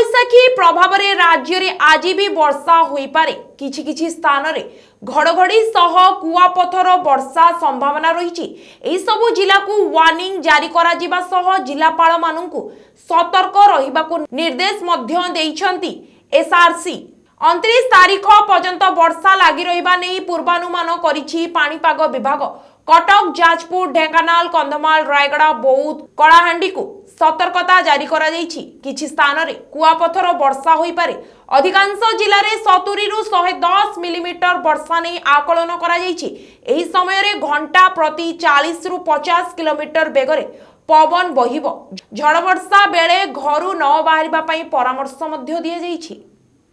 कालबैशाखी प्रभाव में राज्य में आज भी वर्षा हो पारे किछि स्थान रे घड़घड़ी सह कुआपथर वर्षा संभावना रही सबु जिला को वार्निंग जारी करा जिबा सह जिलापाल माननकु सतर्क रहिबाकु निर्देश मध्य देइछंती एसआरसी 29 तारीख पर्यंत वर्षा लगी रहिबा नै पूर्वानुमान करिछि पाणीपाग विभाग। कटक जाजपुर ढेंकानाल कंधमाल रायगड़ा बौद्ध कलाहांडी को सतर्कता जारी करा जाइछि। किछि स्थान रे कुआपथर वर्षा होई पारे। अधिकांश जिले में 70 रु 110 मिलीमीटर वर्षा नहीं आकलन करा जाइछि। एही समय रे घंटा प्रति 40 रु 50 किलोमीटर बेगरे पवन बहिब। झड़ वर्षा बेले घरू न बाहरिबा पई परामर्श मध्य दिया जाइछि।